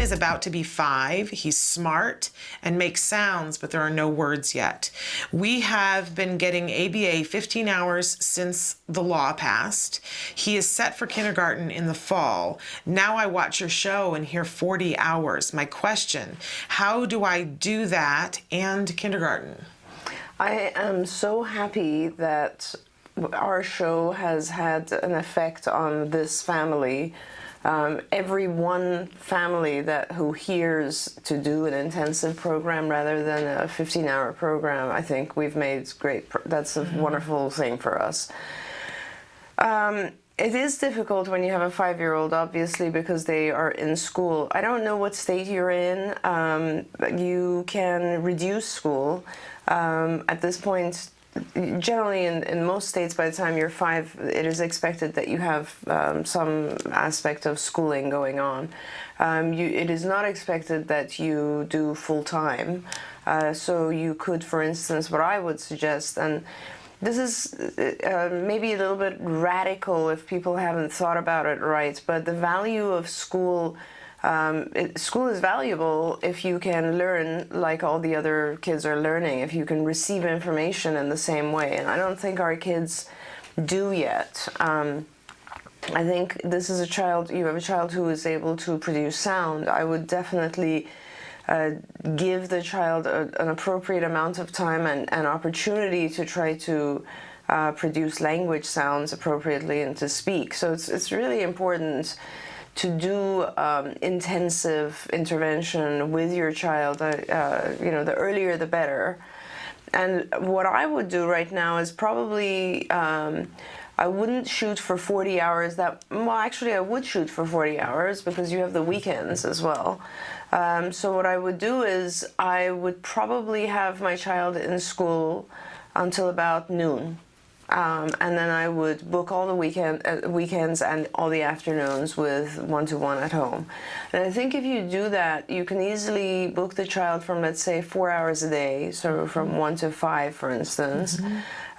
is about to be 5. He's smart and makes sounds, but there are no words yet. We have been getting ABA 15 hours since the law passed. He is set for kindergarten in the fall. Now I watch your show and hear 40 hours. My question, how do I do that and kindergarten? I am so happy that our show has had an effect on this family. Every one family who hears to do an intensive program rather than a 15-hour program, I think we've made that's a wonderful thing for us. It is difficult when you have a 5-year-old, obviously, because they are in school. I don't know what state you're in. You can reduce school. At this point, generally in most states, by the time you're 5, it is expected that you have some aspect of schooling going on. It is not expected that you do full-time. So you could, for instance, what I would suggest, and this is maybe a little bit radical if people haven't thought about it right, but the value of school, school is valuable if you can learn like all the other kids are learning, if you can receive information in the same way, and I don't think our kids do yet. I think this is you have a child who is able to produce sound. I would definitely give the child an appropriate amount of time and opportunity to try to produce language sounds appropriately and to speak. So it's really important to do intensive intervention with your child. The earlier the better. And what I would do right now is probably I wouldn't shoot for 40 hours. Actually, I would shoot for 40 hours because you have the weekends as well. So what I would do is I would probably have my child in school until about noon. And then I would book all the weekends and all the afternoons with one-to-one at home. And I think if you do that, you can easily book the child from, let's say, 4 hours a day, so from 1 to 5, for instance.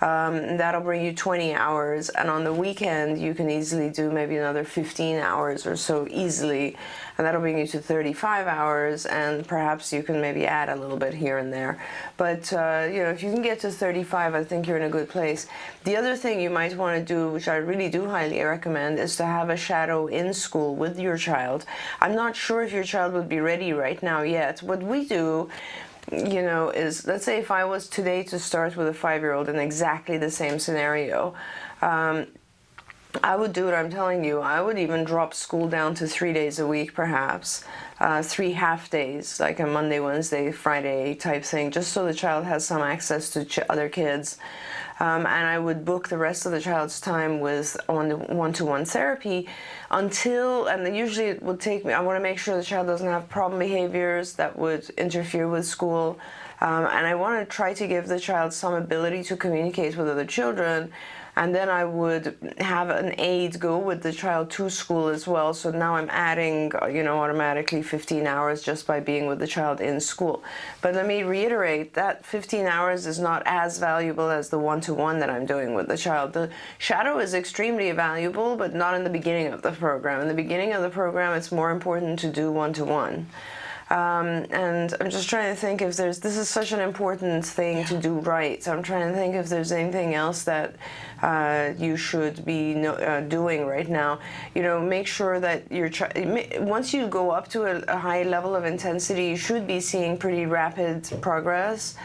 That'll bring you 20 hours, and on the weekend you can easily do maybe another 15 hours or so easily, and that'll bring you to 35 hours, and perhaps you can maybe add a little bit here and there. But if you can get to 35, I think you're in a good place. The other thing you might want to do, which I really do highly recommend, is to have a shadow in school with your child. I'm not sure if your child would be ready right now yet. What we do, is, let's say if I was today to start with a 5-year-old in exactly the same scenario, I would do what I'm telling you. I would even drop school down to 3 days a week, perhaps, 3 half days, like a Monday, Wednesday, Friday type thing, just so the child has some access to other kids. And I would book the rest of the child's time with one-to-one therapy and usually it would take me, I want to make sure the child doesn't have problem behaviors that would interfere with school. And I want to try to give the child some ability to communicate with other children. And then I would have an aide go with the child to school as well. So now I'm adding, automatically 15 hours just by being with the child in school. But let me reiterate that 15 hours is not as valuable as the one-to-one that I'm doing with the child. The shadow is extremely valuable, but not in the beginning of the program. In the beginning of the program, it's more important to do one-to-one. And I'm just trying to think if this is such an important thing to do right. So I'm trying to think if there's anything else that you should be doing right now. Make sure that once you go up to a high level of intensity, you should be seeing pretty rapid progress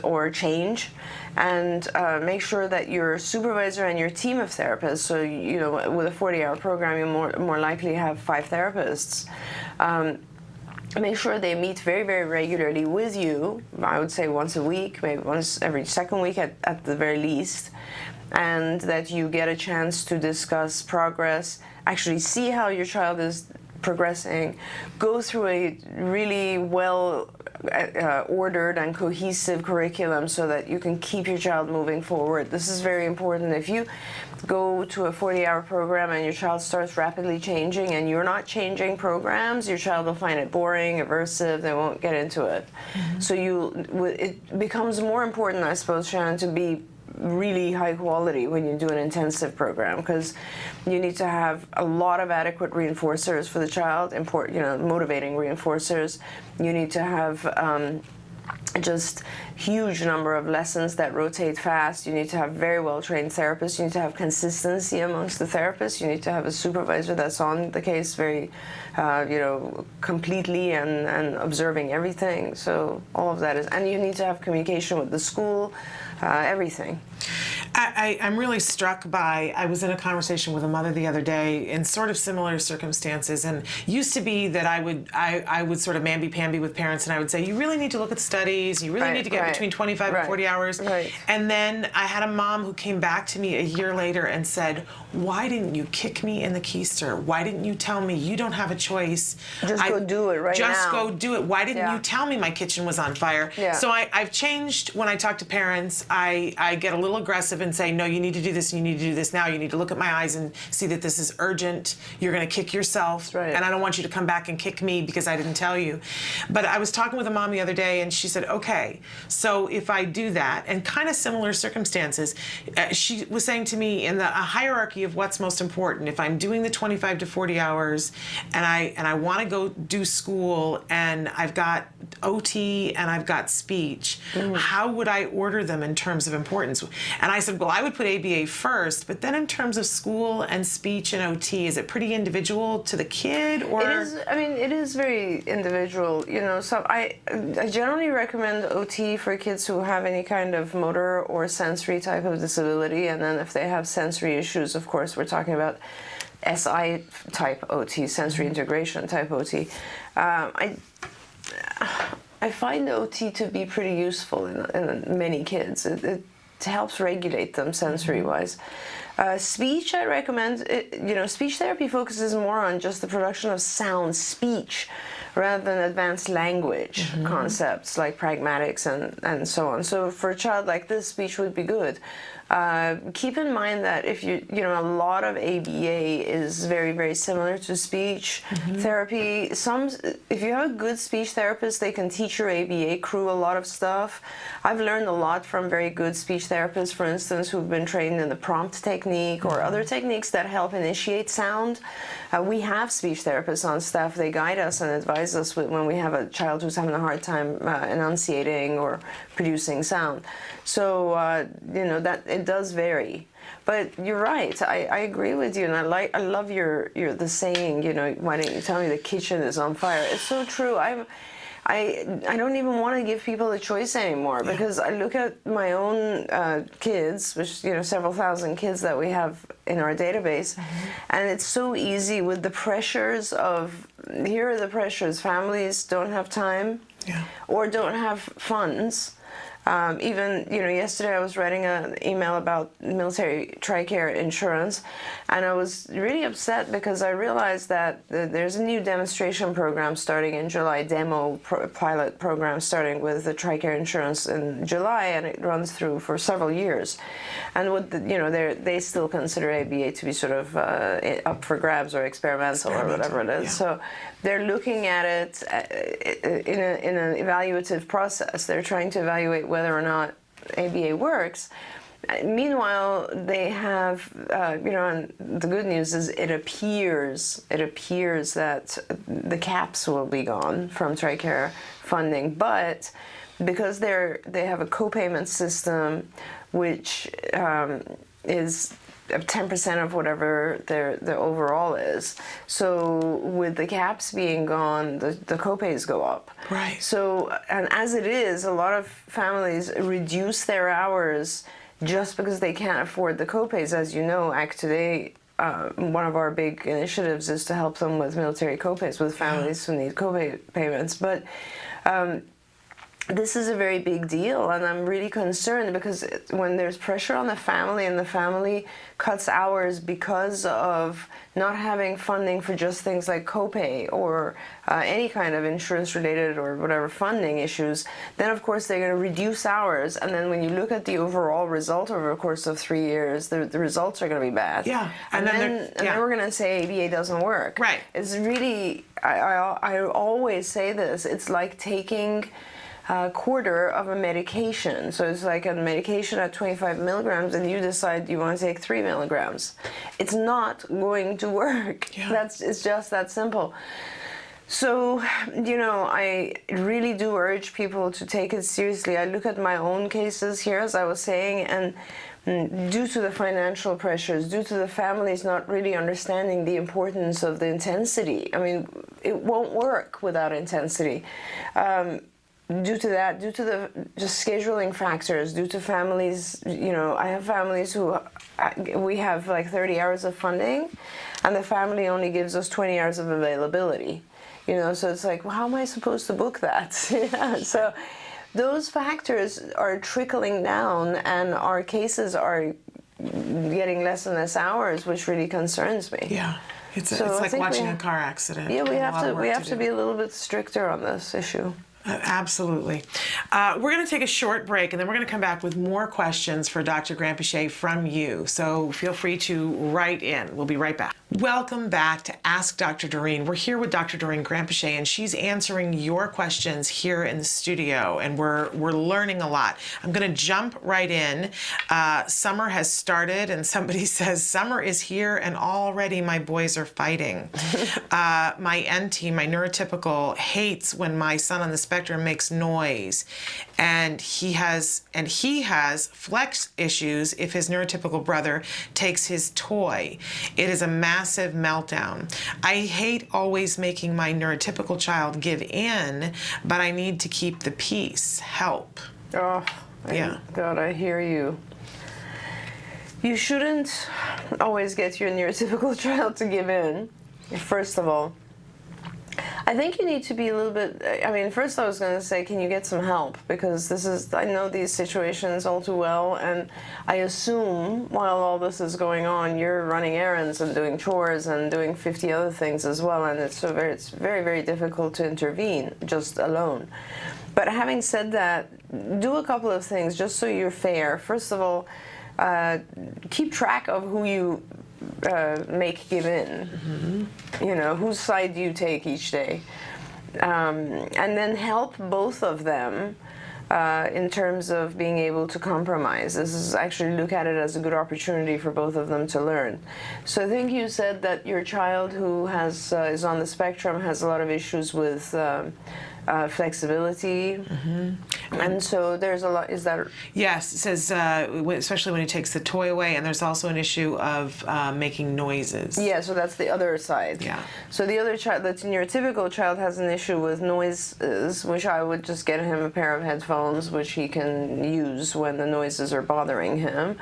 or change. And make sure that your supervisor and your team of therapists, so with a 40-hour program, you more likely have 5 therapists. Make sure they meet very, very regularly with you. I would say once a week, maybe once every second week at the very least, and that you get a chance to discuss progress, actually see how your child is progressing, go through a really well ordered and cohesive curriculum so that you can keep your child moving forward. This is very important. If you go to a 40-hour program and your child starts rapidly changing and you're not changing programs, your child will find it boring, aversive, they won't get into it. So it becomes more important, I suppose, Shannon, to be really high quality when you do an intensive program, because you need to have a lot of adequate reinforcers for the child, motivating reinforcers. You need to have just huge number of lessons that rotate fast. You need to have very well-trained therapists. You need to have consistency amongst the therapists. You need to have a supervisor that's on the case very, completely and observing everything. So all of that is, and you need to have communication with the school, everything. I'm really struck by, I was in a conversation with a mother the other day in sort of similar circumstances, and used to be that I would sort of mamby-pamby with parents, and I would say, you really need to look at the studies, you really need to get between 25 and 40 hours. And then I had a mom who came back to me a year later and said, why didn't you kick me in the keister? Why didn't you tell me you don't have a choice? Just go do it right now. Just go do it. Why didn't you tell me my kitchen was on fire? So I've changed when I talk to parents. I get a little aggressive and say, no, you need to do this, and you need to do this now. You need to look at my eyes and see that this is urgent. You're going to kick yourself, and I don't want you to come back and kick me because I didn't tell you. But I was talking with a mom the other day, and she said, okay, so if I do that, and kind of similar circumstances, she was saying to me in a hierarchy of what's most important, if I'm doing the 25 to 40 hours, and I want to go do school, and I've got OT and I've got speech, how would I order them in terms of importance? And I said, well, I would put ABA first, but then in terms of school and speech and OT, is it pretty individual to the kid? Or it is. I mean, it is very individual. So I generally recommend OT for kids who have any kind of motor or sensory type of disability, and then if they have sensory issues, of course, we're talking about SI type OT, sensory integration type OT. I find OT to be pretty useful in many kids. It helps regulate them sensory-wise. Speech, I recommend, speech therapy focuses more on just the production of sound speech rather than advanced language concepts like pragmatics and so on. So for a child like this, speech would be good. Keep in mind that if a lot of ABA is very, very similar to speech therapy. If you have a good speech therapist, they can teach your ABA crew a lot of stuff. I've learned a lot from very good speech therapists, for instance, who've been trained in the prompt technique or other techniques that help initiate sound. We have speech therapists on staff. They guide us and advise us when we have a child who's having a hard time enunciating or producing sound. So, that it does vary. But you're right. I agree with you, and I love the saying. Why didn't you tell me the kitchen is on fire? It's so true. I don't even want to give people a choice anymore, because I look at my own kids, which several thousand kids that we have in our database, and it's so easy with the pressures of, here are the pressures. Families don't have time, or don't have funds. Even, yesterday I was writing an email about military TRICARE insurance, and I was really upset because I realized that there's a new demonstration program starting in July, pilot program starting with the TRICARE insurance in July, and it runs through for several years. And they still consider ABA to be sort of up for grabs or experimental or whatever it is. So they're looking at it in an evaluative process. They're trying to evaluate whether or not ABA works. Meanwhile, they have, and the good news is it appears that the caps will be gone from TRICARE funding, but because they have a co-payment system which is 10% of whatever their overall is. So with the caps being gone, the co-pays go up. Right. So, and as it is, a lot of families reduce their hours just because they can't afford the co-pays. As you know, Act Today, one of our big initiatives is to help them with military co-pays, with families who need co-pay payments. But this is a very big deal, and I'm really concerned because when there's pressure on the family and the family cuts hours because of not having funding for just things like copay or any kind of insurance-related or whatever funding issues, then of course they're going to reduce hours, and then when you look at the overall result over a course of 3 years, the results are going to be bad. Yeah, and then we're going to say ABA doesn't work. Right. It's really, I always say this, it's like taking quarter of a medication. So it's like a medication at 25 milligrams and you decide you want to take 3 milligrams. It's not going to work. Yeah. It's just that simple. So, I really do urge people to take it seriously. I look at my own cases here, as I was saying, and due to the financial pressures, due to the families not really understanding the importance of the intensity. I mean, it won't work without intensity. Due to that, due to the just scheduling factors, due to families, I have families who we have like 30 hours of funding, and the family only gives us 20 hours of availability. So it's like, well, how am I supposed to book that? So those factors are trickling down, and our cases are getting less and less hours, which really concerns me. Yeah, it's like watching a car accident. Yeah, we have to be a little bit stricter on this issue. Absolutely. We're going to take a short break, and then we're going to come back with more questions for Dr. Granpeesheh from you. So feel free to write in. We'll be right back. Welcome back to Ask Dr. Doreen. We're here with Dr. Doreen Granpeesheh, and she's answering your questions here in the studio, and we're learning a lot. I'm going to jump right in. Summer has started, and somebody says, summer is here, and already my boys are fighting. My NT, my neurotypical, hates when my son on the spectrum makes noise, and he has flex issues if his neurotypical brother takes his toy. It is a massive meltdown. I hate always making my neurotypical child give in, but I need to keep the peace. Help. Oh, yeah. God, I hear you. You shouldn't always get your neurotypical child to give in, first of all. I think you need to be a little bit, first I was going to say, can you get some help? Because I know these situations all too well, and I assume while all this is going on, you're running errands and doing chores and doing 50 other things as well, and it's very, very difficult to intervene just alone. But having said that, do a couple of things just so you're fair. First of all, keep track of who you make give in. Mm-hmm. Whose side do you take each day? And then help both of them in terms of being able to compromise. This is actually, look at it as a good opportunity for both of them to learn. So I think you said that your child who is on the spectrum has a lot of issues with flexibility. Mm-hmm. And so there's a lot, is that? Yes, it says, especially when he takes the toy away, and there's also an issue of making noises. Yeah, so that's the other side. Yeah. So the other child, that's neurotypical child, has an issue with noises, which I would just get him a pair of headphones, which he can use when the noises are bothering him.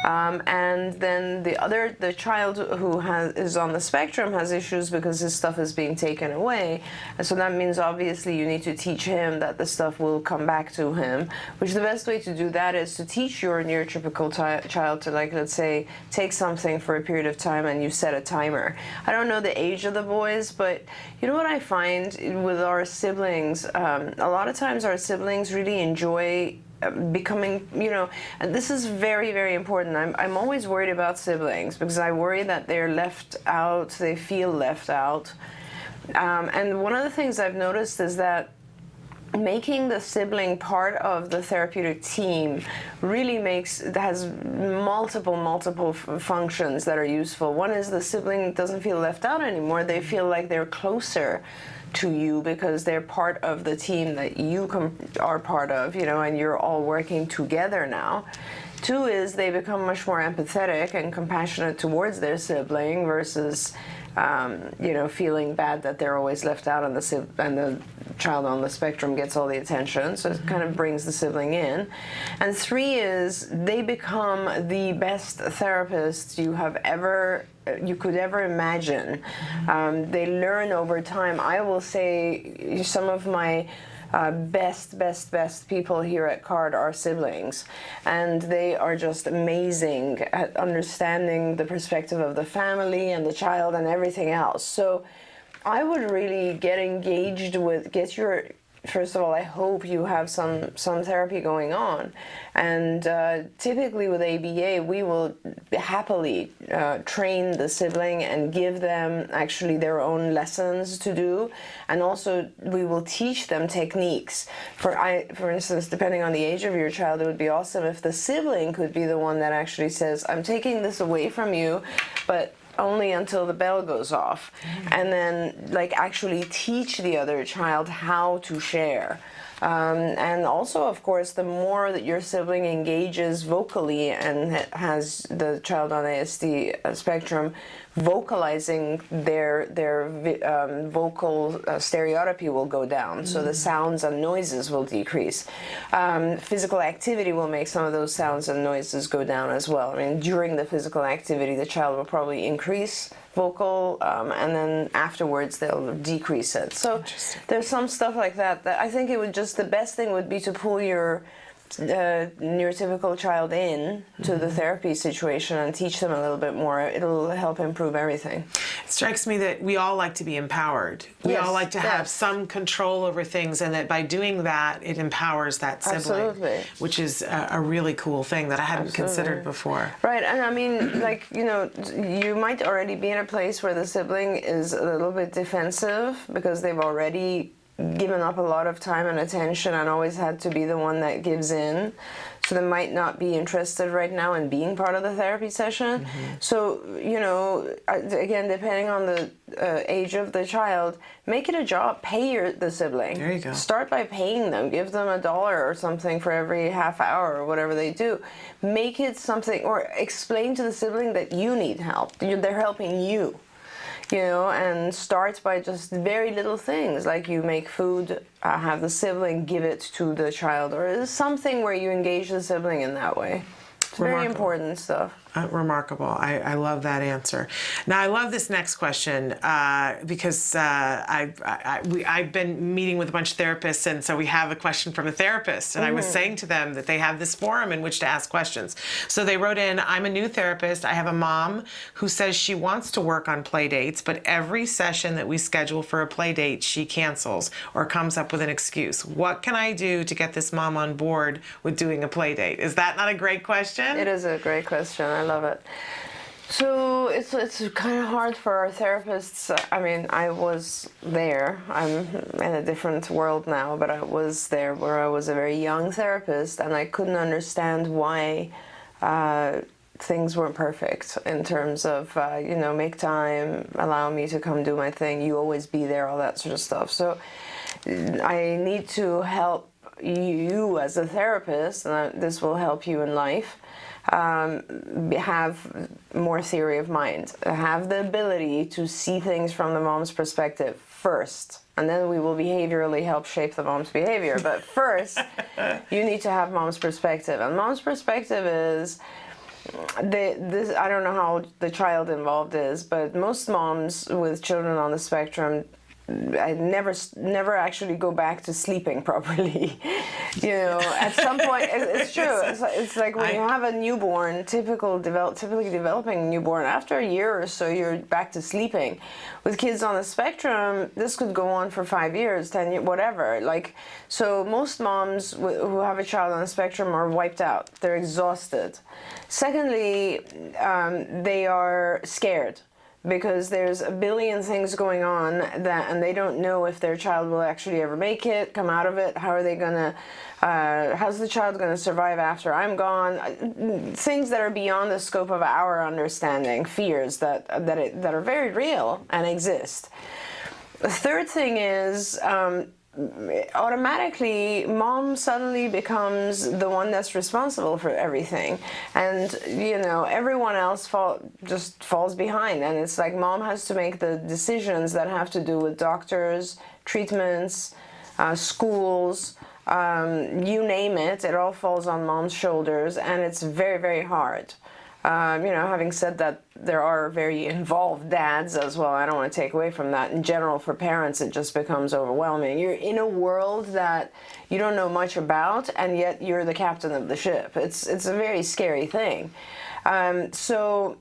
And then the child who is on the spectrum has issues because his stuff is being taken away. And so that means obviously you need to teach him that the stuff will come back to him, which the best way to do that is to teach your neurotypical child to, like, let's say, take something for a period of time and you set a timer. I don't know the age of the boys, but you know what I find with our siblings, a lot of times our siblings really enjoy becoming, and this is very, very important. I'm always worried about siblings because I worry that they're left out, they feel left out. And one of the things I've noticed is that making the sibling part of the therapeutic team really has multiple functions that are useful. One is the sibling doesn't feel left out anymore. They feel like they're closer to you because they're part of the team that you are part of, and you're all working together now. Two is they become much more empathetic and compassionate towards their sibling versus feeling bad that they're always left out and the child on the spectrum gets all the attention. So it kind of brings the sibling in. And three is they become the best therapists you could ever imagine. They learn over time. I will say some of my best people here at CARD are siblings, and they are just amazing at understanding the perspective of the family and the child and everything else. So I would really get engaged with, get your first of all, I hope you have some therapy going on. And typically with ABA, we will happily train the sibling and give them actually their own lessons to do. And also we will teach them techniques. For instance, depending on the age of your child, it would be awesome if the sibling could be the one that actually says, I'm taking this away from you, but only until the bell goes off, and then like actually teach the other child how to share. And also, of course, the more that your sibling engages vocally and has the child on ASD spectrum vocalizing, their vocal stereotypy will go down, so the sounds and noises will decrease. Physical activity will make some of those sounds and noises go down as well. I mean, during the physical activity, the child will probably increase vocal, and then afterwards they'll decrease it. So there's some stuff like that I think it would just, the best thing would be to pull your neurotypical child in to the therapy situation and teach them a little bit more. It'll help improve everything. It strikes me that we all like to be empowered. We all like to have some control over things, and that by doing that, it empowers that sibling, which is a really cool thing that I hadn't considered before. Right, and I mean, like, you know, you might already be in a place where the sibling is a little bit defensive because they've already given up a lot of time and attention and always had to be the one that gives in. So they might not be interested right now in being part of the therapy session. So, you know, again, depending on the age of the child, make it a job. Pay the sibling. There you go. Start by paying them. Give them $1 or something for every half hour or whatever they do. Make it something, or explain to the sibling that you need help. They're helping you. You know, and start by just very little things, like you make food, have the sibling give it to the child, or something where you engage the sibling in that way. It's very important stuff. Remarkable. I love that answer. Now, I love this next question because I've been meeting with a bunch of therapists, and so we have a question from a therapist, and I was saying to them that they have this forum in which to ask questions. So they wrote in, I'm a new therapist. I have a mom who says she wants to work on play dates, but every session that we schedule for a play date, she cancels or comes up with an excuse. What can I do to get this mom on board with doing a play date? Is that not a great question? It is a great question. I love it. So it's kind of hard for our therapists. I mean, I was there. I'm in a different world now, but I was there where I was a very young therapist, and I couldn't understand why things weren't perfect in terms of, you know, make time, allow me to come do my thing, you always be there, all that sort of stuff. So I need to help you as a therapist, and this will help you in life, have more theory of mind, have the ability to see things from the mom's perspective first, and then we will behaviorally help shape the mom's behavior. But first, you need to have mom's perspective, and mom's perspective is, I don't know how the child involved is, but most moms with children on the spectrum, I never actually go back to sleeping properly. You know, at some point, it's true. It's like when you have a newborn, typically developing newborn, after a year or so, you're back to sleeping. With kids on the spectrum, this could go on for 5 years, 10 years, whatever. Like, so most moms who have a child on the spectrum are wiped out. They're exhausted. Secondly, they are scared, because there's a billion things going on and they don't know if their child will actually ever make it, come out of it. How are they gonna, how's the child gonna survive after I'm gone? Things that are beyond the scope of our understanding, fears that are very real and exist. The third thing is, automatically mom suddenly becomes the one that's responsible for everything, and you know, everyone else just falls behind, and it's like mom has to make the decisions that have to do with doctors, treatments, schools, you name it, it all falls on mom's shoulders, and it's very, very hard. You know, having said that, there are very involved dads as well. I don't want to take away from that. In general, for parents, it just becomes overwhelming. You're in a world that you don't know much about, and yet you're the captain of the ship. It's a very scary thing. So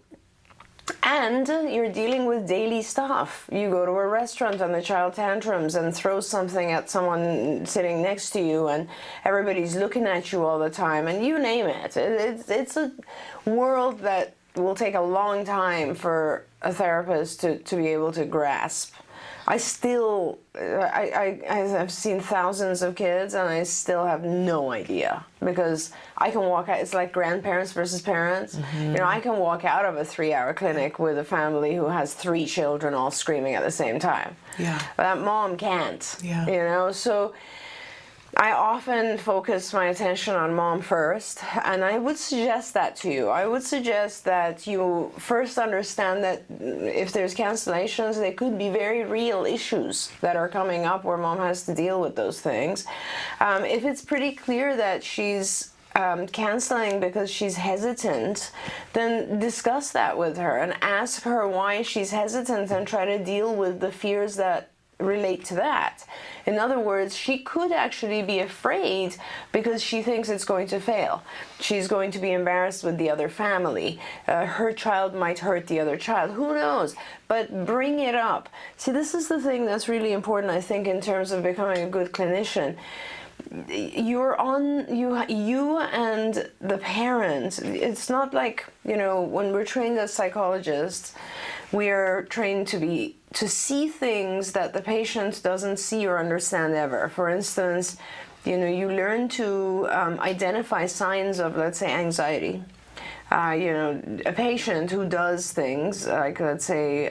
And you're dealing with daily stuff. You go to a restaurant and the child tantrums and throws something at someone sitting next to you, and everybody's looking at you all the time, and you name it. It's a world that will take a long time for a therapist to be able to grasp. I've seen thousands of kids, and I still have no idea, because I can walk out. It's like grandparents versus parents. You know, I can walk out of a 3-hour clinic with a family who has 3 children all screaming at the same time. Yeah. But that mom can't. Yeah. You know, so I often focus my attention on mom first, and I would suggest that to you. I would suggest that you first understand that if there's cancellations, they could be very real issues that are coming up where mom has to deal with those things. If it's pretty clear that she's canceling because she's hesitant, then discuss that with her and ask her why she's hesitant, and try to deal with the fears that relate to that. In other words, she could actually be afraid because she thinks it's going to fail. She's going to be embarrassed with the other family. Her child might hurt the other child. Who knows? But bring it up. See, this is the thing that's really important, I think, in terms of becoming a good clinician. You and the parent. It's not like, you know, when we're trained as psychologists, we're trained to see things that the patient doesn't see or understand ever. For instance, you know, you learn to identify signs of, let's say, anxiety. You know, a patient who does things like, let's say,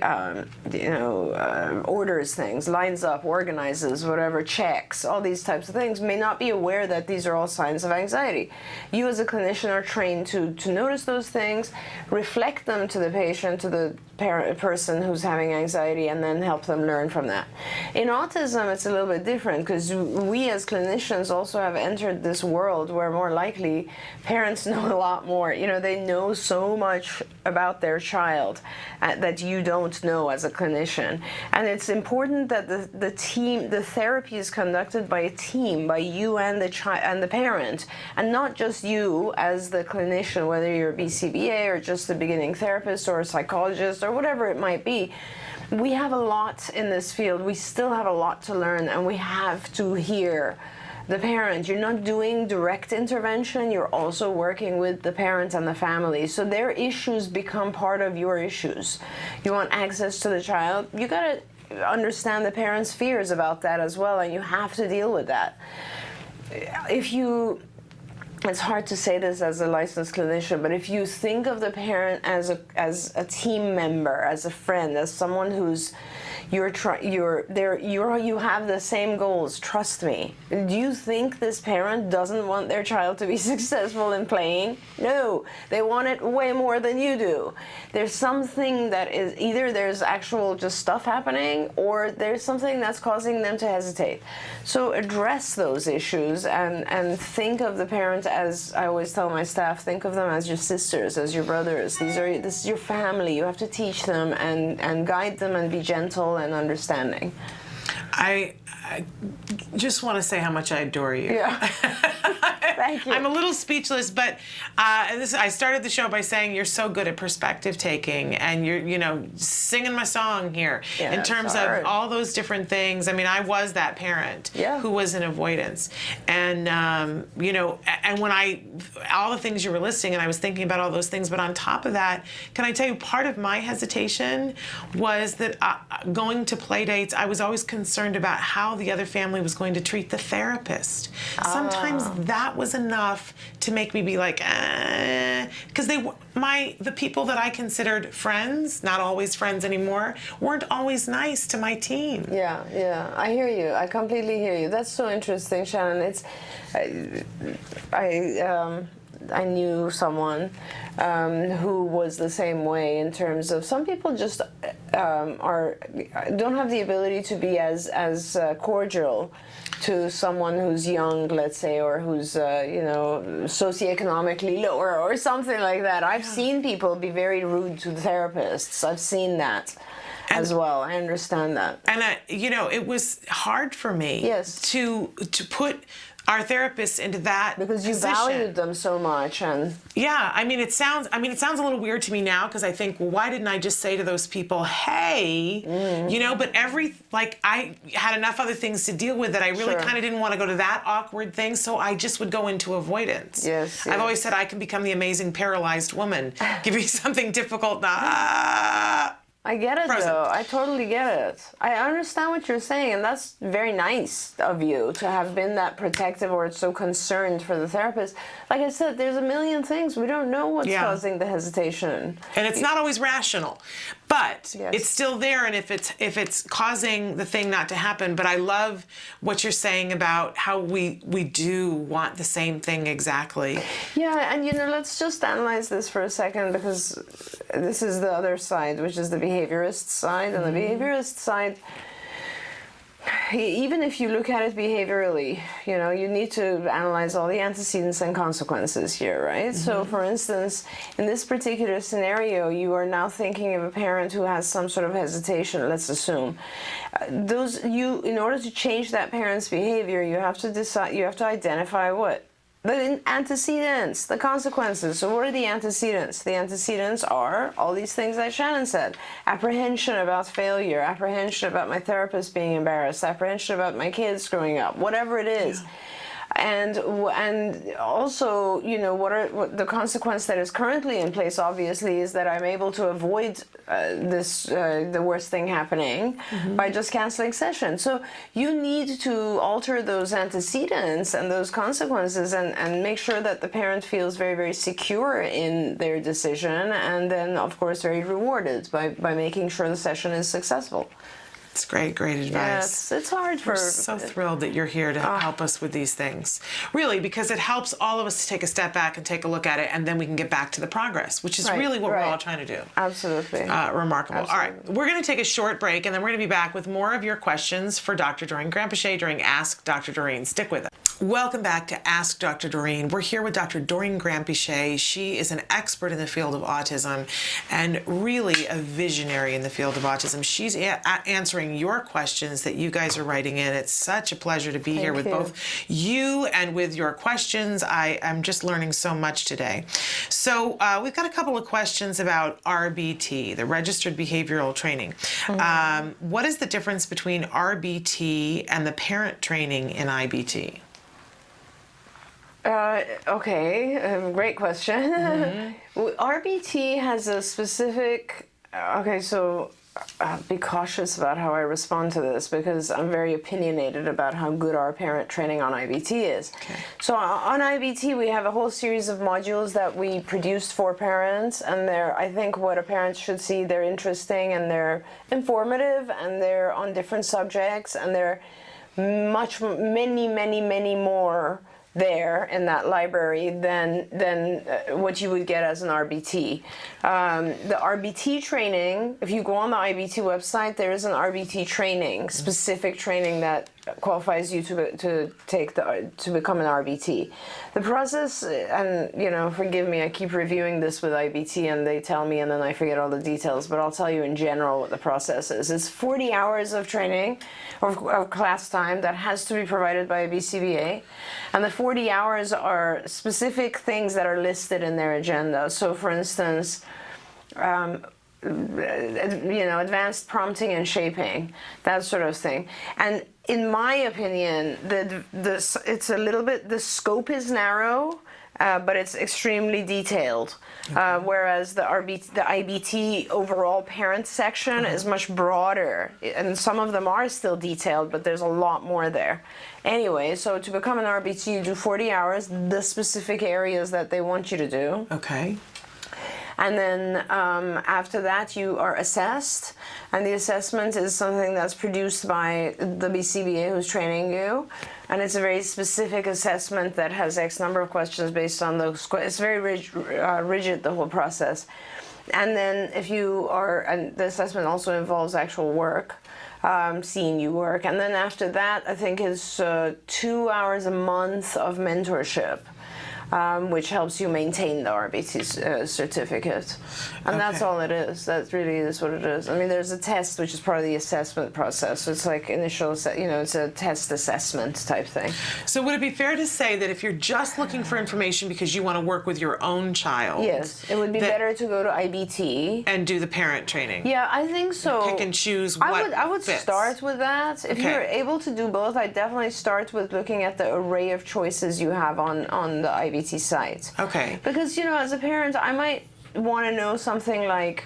orders things, lines up, organizes, whatever, checks, all these types of things, may not be aware that these are all signs of anxiety. You as a clinician are trained to notice those things, reflect them to the patient, to the person who's having anxiety, and then help them learn from that. In autism, it's a little bit different, because we as clinicians also have entered this world where more likely parents know a lot more. You know, they know so much about their child that you don't know as a clinician. And it's important that the therapy is conducted by a team, by you and the child and the parent, and not just you as the clinician, whether you're a BCBA or just a beginning therapist or a psychologist or whatever it might be. We have a lot in this field. We still have a lot to learn, and we have to hear the parent. You're not doing direct intervention, you're also working with the parent and the family. So their issues become part of your issues. You want access to the child, you gotta understand the parent's fears about that as well, and you have to deal with that. It's hard to say this as a licensed clinician, but if you think of the parent as a team member, as a friend, as someone who's you have the same goals, trust me. Do you think this parent doesn't want their child to be successful in playing? No, they want it way more than you do. There's something that is, either there's actual just stuff happening, or there's something that's causing them to hesitate. So address those issues and think of the parent, as I always tell my staff, think of them as your sisters, as your brothers. This is your family. You have to teach them and guide them and be gentle and understanding. I just want to say how much I adore you. Yeah. Thank you. I'm a little speechless, but I started the show by saying you're so good at perspective taking, and you're singing my song here in terms of all those different things. I mean, I was that parent who was in avoidance, and and when all the things you were listing, and I was thinking about all those things, but on top of that, can I tell you, part of my hesitation was that going to play dates, I was always concerned about how the other family was going to treat the therapist. Sometimes that was enough to make me be like, because the people that I considered friends, not always friends anymore, weren't always nice to my team. Yeah, I hear you. I completely hear you. That's so interesting, Shannon. It's, I knew someone who was the same way, in terms of some people just don't have the ability to be as cordial to someone who's young, let's say, or who's socioeconomically lower or something like that. I've seen people be very rude to therapists. I've seen that. as well. I understand that. And you know, it was hard for me Yes. to put our therapists into that because you position. valued them so much. And yeah, I mean, it sounds a little weird to me now, because I think, well, why didn't I just say to those people, hey, you know, but I had enough other things to deal with that I really kind of didn't want to go to that awkward thing, so I just would go into avoidance. Yes, I've always said I can become the amazing paralyzed woman. Give me something difficult, I get it, though. I totally get it. I understand what you're saying, and that's very nice of you to have been that protective or so concerned for the therapist. Like I said, there's a million things. We don't know what's causing the hesitation. And it's not always rational, but it's still there, and if it's causing the thing not to happen. But I love what you're saying about how we do want the same thing exactly. Yeah, and you know, let's just analyze this for a second, because this is the other side, which is the behaviorist side. And the behaviorist side, even if you look at it behaviorally, you know, you need to analyze all the antecedents and consequences here, right? So, for instance, in this particular scenario, you are now thinking of a parent who has some sort of hesitation, let's assume. In order to change that parent's behavior, you have to decide, you have to identify what? The antecedents, the consequences. So what are the antecedents? The antecedents are all these things that Shannon said. Apprehension about failure, apprehension about my therapist being embarrassed, apprehension about my kids growing up, whatever it is. And also, you know, what the consequence that is currently in place, obviously, is that I'm able to avoid the worst thing happening by just canceling sessions. So you need to alter those antecedents and those consequences, and make sure that the parent feels very, very secure in their decision, and then, of course, very rewarded by making sure the session is successful. It's great advice. Yeah, it's hard for... We're so thrilled that you're here to help us with these things. Really, because it helps all of us to take a step back and take a look at it, and then we can get back to the progress, which is really what we're all trying to do. Absolutely. Remarkable. Absolutely. All right, we're going to take a short break, and then we're going to be back with more of your questions for Dr. Doreen Granpeesheh during Ask Dr. Doreen. Stick with us. Welcome back to Ask Dr. Doreen. We're here with Dr. Doreen Granpeesheh. She is an expert in the field of autism and really a visionary in the field of autism. She's answering your questions that you guys are writing in. It's such a pleasure to be here with both you and with your questions. I'm just learning so much today. So we've got a couple of questions about RBT, the Registered Behavioral Training. What is the difference between RBT and the parent training in IBT? Great question. RBT has a specific... so be cautious about how I respond to this, because I'm very opinionated about how good our parent training on IBT is. So on IBT, we have a whole series of modules that we produced for parents, and I think what a parent should see, they're interesting and they're informative and they're on different subjects, and they're many more there in that library than what you would get as an RBT. The RBT training, if you go on the IBT website, there is an RBT training, specific training that qualifies you to become an RBT. The process, and you know, forgive me, I keep reviewing this with IBT and they tell me and then I forget all the details, but I'll tell you in general what the process is. It's 40 hours of training or class time that has to be provided by a BCBA, and the 40 hours are specific things that are listed in their agenda. So for instance, advanced prompting and shaping, that sort of thing. And in my opinion, it's a little bit, the scope is narrow, but it's extremely detailed. Whereas the IBT overall parent section is much broader, and some of them are still detailed, but there's a lot more there. Anyway, so to become an RBT, you do 40 hours, the specific areas that they want you to do. Okay. And then after that, you are assessed, and the assessment is something that's produced by the BCBA who's training you, and it's a very specific assessment that has X number of questions based on those. It's very rigid, the whole process. And then if you are, and the assessment also involves actual work, seeing you work, and then after that, I think it's 2 hours a month of mentorship. which helps you maintain the RBT certificate. And that's all it is. That really is what it is. I mean, there's a test, which is part of the assessment process. So it's like initial, it's a test assessment type thing. So would it be fair to say that if you're just looking for information because you want to work with your own child, yes, it would be better to go to IBT and do the parent training? Yeah, I think so. Pick and choose what I would fits. start with that. If you're able to do both, I'd definitely start with looking at the array of choices you have on the IBT site. Okay. Because, as a parent, I might want to know something like,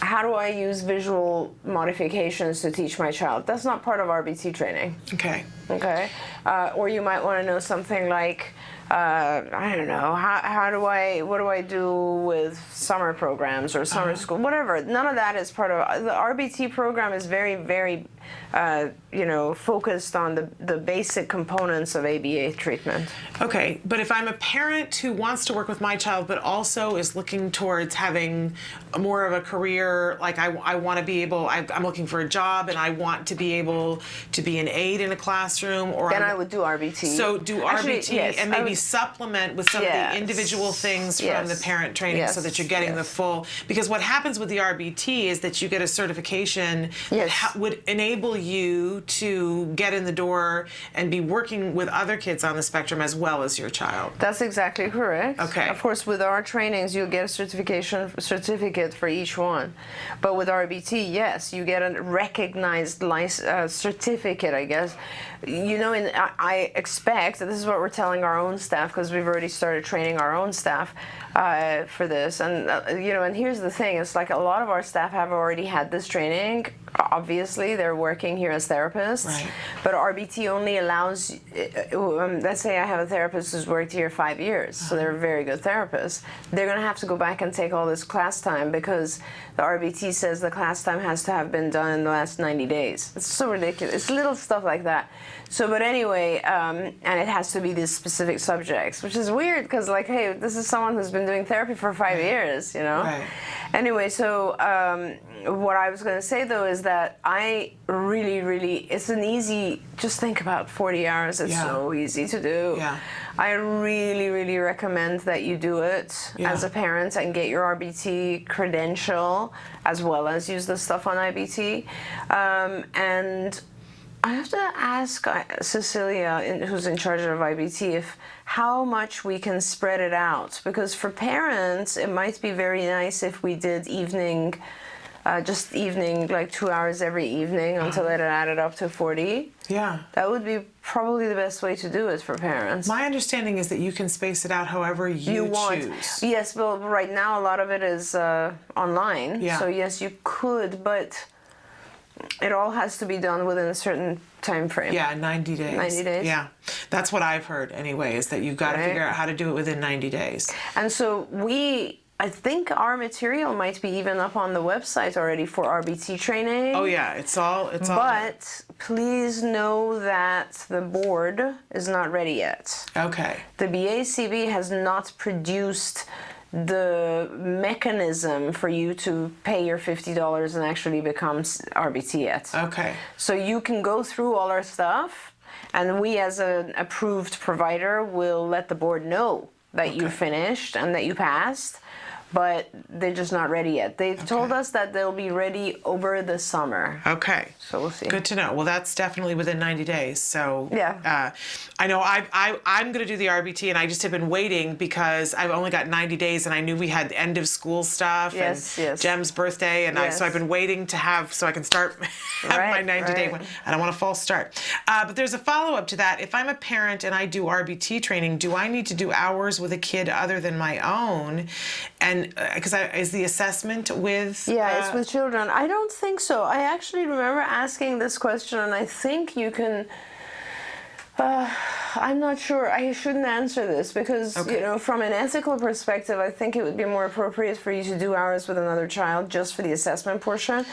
how do I use visual modifications to teach my child? That's not part of RBT training. Okay. Okay. Or you might want to know something like, I don't know, what do I do with summer programs or summer school, whatever. None of that is part of the RBT program. Is very, very, focused on the basic components of ABA treatment. Okay, but if I'm a parent who wants to work with my child, but also is looking towards having more of a career, like I want to be able, I'm looking for a job and I want to be able to be an aide in a classroom, or then I would do RBT. So do RBT and maybe supplement with some of the individual things from the parent training, so that you're getting the full, because what happens with the RBT is that you get a certification that would enable you to get in the door and be working with other kids on the spectrum as well as your child. That's exactly correct. Okay. Of course, with our trainings, you'll get a certificate for each one. But with RBT, yes, you get a recognized certificate, I guess. I expect, this is what we're telling our own staff, because we've already started training our own staff for this. And, and here's the thing, it's like a lot of our staff have already had this training. Obviously, they're working here as therapists, but RBT only allows, let's say I have a therapist who's worked here 5 years, so they're a very good therapist. They're going to have to go back and take all this class time because the RBT says the class time has to have been done in the last 90 days. It's so ridiculous. It's little stuff like that. So, but anyway, and it has to be these specific subjects, which is weird because, like, hey, this is someone who's been doing therapy for 5 years, Anyway, so what I was going to say, though, is that I really, it's an easy, just think about 40 hours. It's so easy to do. Yeah. I really recommend that you do it as a parent and get your RBT credential as well as use the stuff on IBT. And I have to ask Cecilia, who's in charge of IBT, how much we can spread it out. Because for parents, it might be very nice if we did evening, like 2 hours every evening until it added up to 40. Yeah. That would be probably the best way to do it for parents. My understanding is that you can space it out however you choose. Yes, well, right now a lot of it is online. Yeah. So yes, you could, but it all has to be done within a certain time frame. Yeah, 90 days. 90 days. Yeah. That's what I've heard anyway, is that you've got to figure out how to do it within 90 days. And so I think our material might be even up on the website already for RBT training. Oh yeah, it's all. But please know that the board is not ready yet. Okay. The BACB has not produced the mechanism for you to pay your $50 and actually become RBT yet. Okay. So you can go through all our stuff, and we as an approved provider will let the board know that you finished and that you passed, but they're just not ready yet. They've told us that they'll be ready over the summer. Okay. So we'll see. Good to know. Well, that's definitely within 90 days. So yeah. I know I'm going to do the RBT, and I just have been waiting because I've only got 90 days, and I knew we had end of school stuff and Jem's birthday, and so I've been waiting to have, so I can start my 90-day one. I don't want a false start. But there's a follow-up to that. If I'm a parent and I do RBT training, do I need to do hours with a kid other than my own? And because is the assessment with... Yeah, it's with children. I don't think so. I actually remember asking this question, and I think you can... I'm not sure. I shouldn't answer this because, from an ethical perspective, I think it would be more appropriate for you to do hours with another child just for the assessment portion.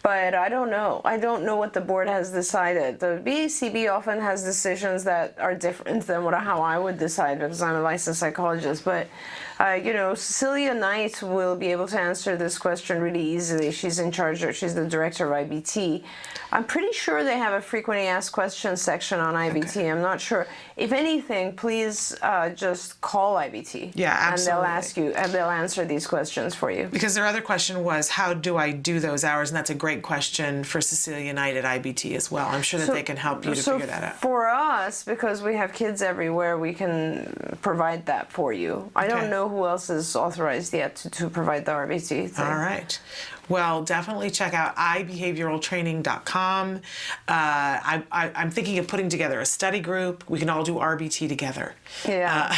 But I don't know. I don't know what the board has decided. The BACB often has decisions that are different than how I would decide because I'm a licensed psychologist. But, Cecilia Knight will be able to answer this question really easily. She's in charge, she's the director of IBT. I'm pretty sure they have a frequently asked questions section on IBT. Okay. I'm not sure. If anything, please just call IBT. Yeah, absolutely. And they'll ask you, and they'll answer these questions for you. Because their other question was, how do I do those hours? And that's a great question for Cecilia Knight at IBT as well. I'm sure that they can help you to figure that out. For us, because we have kids everywhere, we can provide that for you. I don't know who else is authorized yet to provide the RBT thing. All right. Well, definitely check out ibehavioraltraining.com. I'm thinking of putting together a study group. We can all do RBT together. Yeah.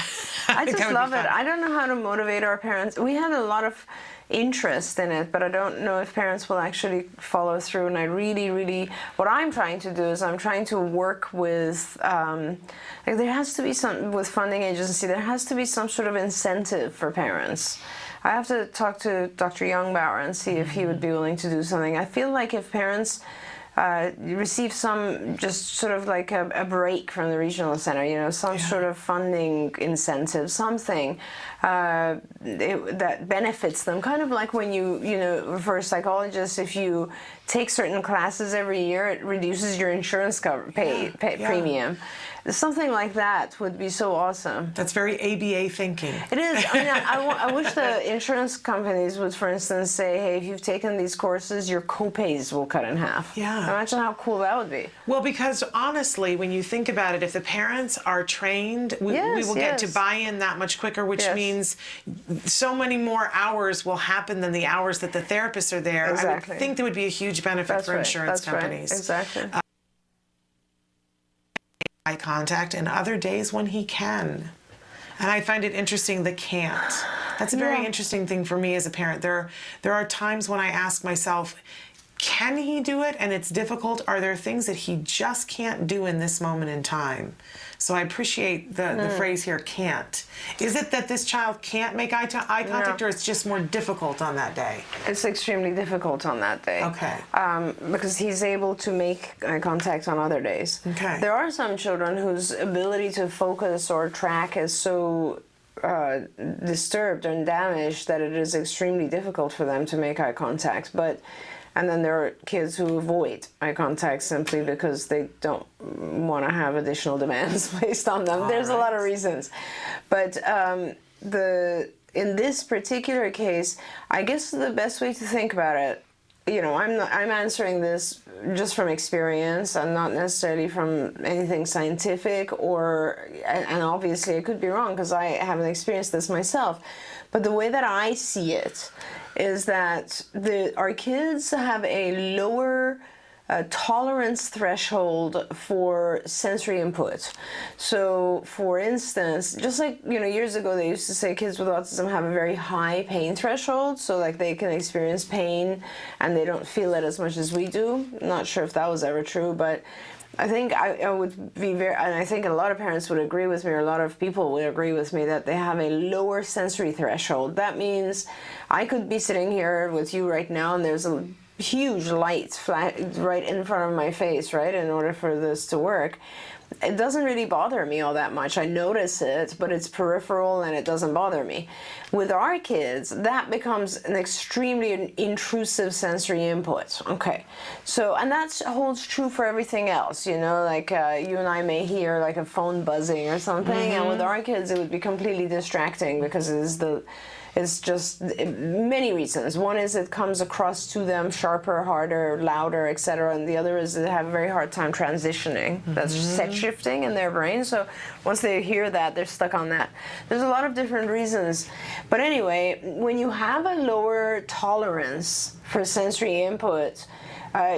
I just love it. I don't know how to motivate our parents. We had a lot of interest in it, but I don't know if parents will actually follow through. And I really, what I'm trying to do is I'm trying to work with, there has to be some, with funding agency, there has to be some sort of incentive for parents. I have to talk to Dr. Youngbauer and see if he would be willing to do something. I feel like if parents receive some, just sort of like a break from the regional center, some sort of funding incentive, something that benefits them. Kind of like when for psychologists, if you take certain classes every year, it reduces your insurance premium. Something like that would be so awesome. That's very ABA thinking. It is. I mean, I wish the insurance companies would, for instance, say, hey, if you've taken these courses, your co-pays will cut in half. Yeah. Imagine how cool that would be. Well, because honestly, when you think about it, if the parents are trained, we will get to buy in that much quicker, which means so many more hours will happen than the hours that the therapists are there. Exactly. I would think there would be a huge benefit for insurance companies. Right. Exactly. Eye contact, and other days when he can. And I find it interesting, the can't. That's a very interesting thing for me as a parent. There are times when I ask myself, can he do it? And it's difficult. Are there things that he just can't do in this moment in time? So I appreciate the phrase here, can't. Is it that this child can't make eye contact, or it's just more difficult on that day? It's extremely difficult on that day. Okay. Because he's able to make eye contact on other days. Okay. There are some children whose ability to focus or track is so disturbed and damaged that it is extremely difficult for them to make eye contact. And then there are kids who avoid eye contact simply because they don't want to have additional demands placed on them. There's a lot of reasons. But in this particular case, I guess the best way to think about it, I'm answering this just from experience and not necessarily from anything scientific, and obviously I could be wrong because I haven't experienced this myself. But the way that I see it is that our kids have a lower tolerance threshold for sensory input. So, for instance, just like, years ago they used to say kids with autism have a very high pain threshold, so like they can experience pain and they don't feel it as much as we do. I'm not sure if that was ever true, but I think I would be and I think a lot of parents would agree with me, or a lot of people would agree with me, that they have a lower sensory threshold. That means I could be sitting here with you right now and there's a huge light right in front of my face, right, in order for this to work. It doesn't really bother me all that much. I notice it, but it's peripheral and it doesn't bother me. With our kids, that becomes an extremely intrusive sensory input. Okay, so, and that holds true for everything else, like you and I may hear like a phone buzzing or something, and with our kids it would be completely distracting because it's just many reasons. One is it comes across to them sharper, harder, louder, etc. And the other is they have a very hard time transitioning. That's set shifting in their brain. So once they hear that, they're stuck on that. There's a lot of different reasons. But anyway, when you have a lower tolerance for sensory input,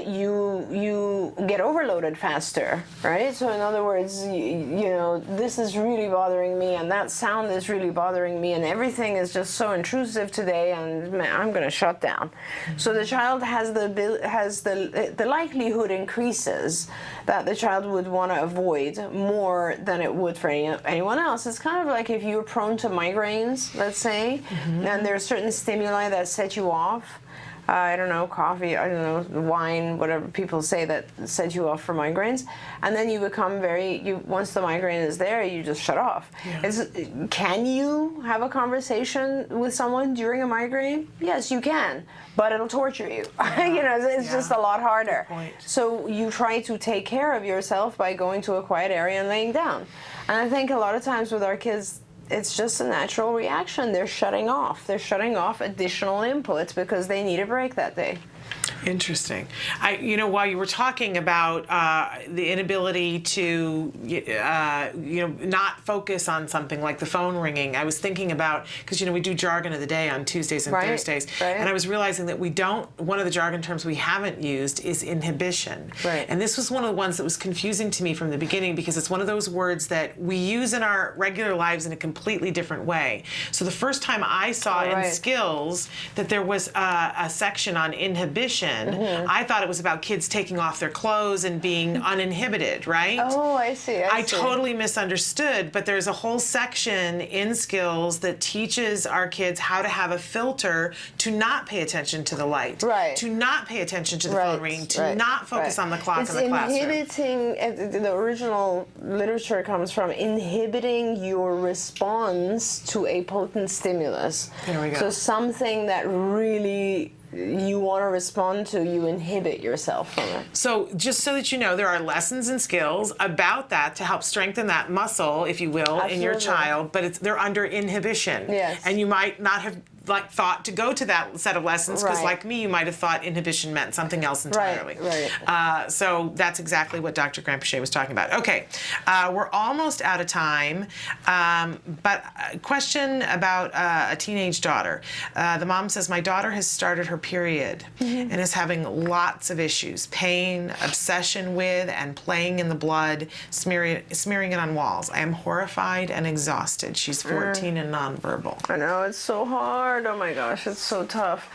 you get overloaded faster, right? So in other words, this is really bothering me, and that sound is really bothering me, and everything is just so intrusive today, and man, I'm going to shut down. So the child has the likelihood increases that the child would want to avoid more than it would for anyone else. It's kind of like if you're prone to migraines, let's say, and there are certain stimuli that set you off. I don't know, coffee, I don't know, wine, whatever people say that set you off for migraines, and then you become once the migraine is there, you just shut off. Yeah. Can you have a conversation with someone during a migraine? Yes, you can, but it'll torture you. It's just a lot harder. Good point. So you try to take care of yourself by going to a quiet area and laying down. And I think a lot of times with our kids, it's just a natural reaction. They're shutting off. They're shutting off additional inputs because they need a break that day. Interesting. While you were talking about the inability to, not focus on something like the phone ringing, I was thinking about, because, we do jargon of the day on Tuesdays and Thursdays, and I was realizing that one of the jargon terms we haven't used is inhibition. Right. And this was one of the ones that was confusing to me from the beginning, because it's one of those words that we use in our regular lives in a completely different way. So the first time I saw in skills that there was a section on inhibition, I thought it was about kids taking off their clothes and being uninhibited, right? Oh, I see. I see. Totally misunderstood, but there's a whole section in skills that teaches our kids how to have a filter to not pay attention to the light, to not pay attention to the phone ringing, to not focus on the clock in the classroom. It's inhibiting, the original literature comes from inhibiting your response to a potent stimulus. There we go. So something that really you want to respond to, you inhibit yourself from it. So just so that you know, there are lessons and skills about that to help strengthen that muscle, if you will, in your child, but they're under inhibition. Yes. And you might not have thought to go to that set of lessons, because like me, you might have thought inhibition meant something else entirely. So that's exactly what Dr. Granpeesheh was talking about. Okay, we're almost out of time, but a question about a teenage daughter. The mom says, my daughter has started her period and is having lots of issues: pain, obsession with and playing in the blood, smearing it on walls. I am horrified and exhausted. She's 14 and nonverbal. I know, it's so hard. Oh my gosh, it's so tough.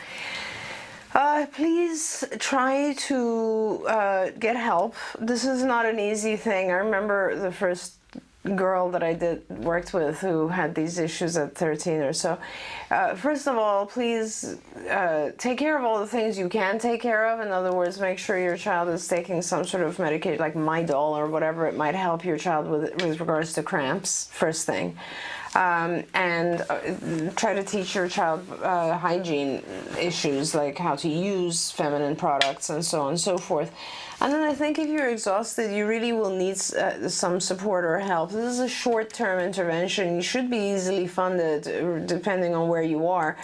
Please try to get help. This is not an easy thing. I remember the first girl that I worked with who had these issues at 13 or so. First of all, please take care of all the things you can take care of. In other words, make sure your child is taking some sort of medication, like Midol or whatever it might help your child with regards to cramps, first thing. And try to teach your child hygiene issues, like how to use feminine products and so on and so forth. And then I think if you're exhausted, you really will need some support or help. This is a short-term intervention. You should be easily funded, depending on where you are.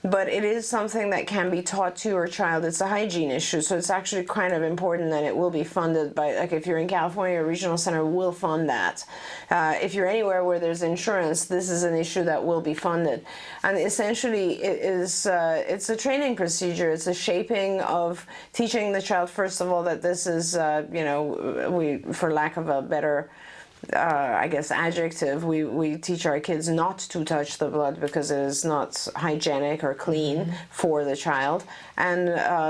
But it is something that can be taught to your child. It's a hygiene issue, so it's actually kind of important that it will be funded by, like if you're in California, a regional center will fund that. If you're anywhere where there's insurance, this is an issue that will be funded. And essentially, it's a training procedure. It's a shaping of teaching the child, first of all, that this is, for lack of a better adjective, we teach our kids not to touch the blood because it is not hygienic or clean for the child. And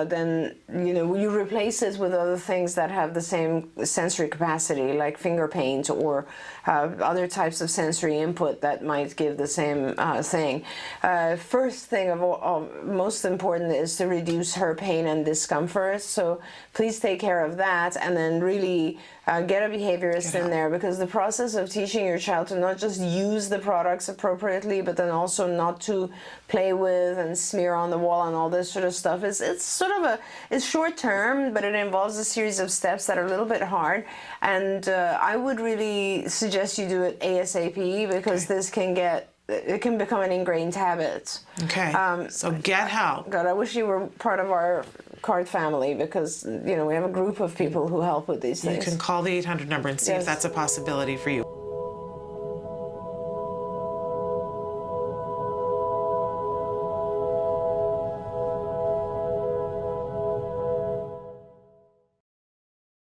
then, you replace it with other things that have the same sensory capacity, like finger paint or other types of sensory input that might give the same thing. First thing of all, most important is to reduce her pain and discomfort. So please take care of that, and then really get a behaviorist in there, because the process of teaching your child to not just use the products appropriately, but then also not to play with and smear on the wall and all this sort of stuff, it's sort of it's short term, but it involves a series of steps that are a little bit hard. And I would really suggest you do it ASAP, because this can become an ingrained habit. Okay. So get help. God, I wish you were part of our CARD family, because we have a group of people who help with these things. You can call the 800 number and see if that's a possibility for you.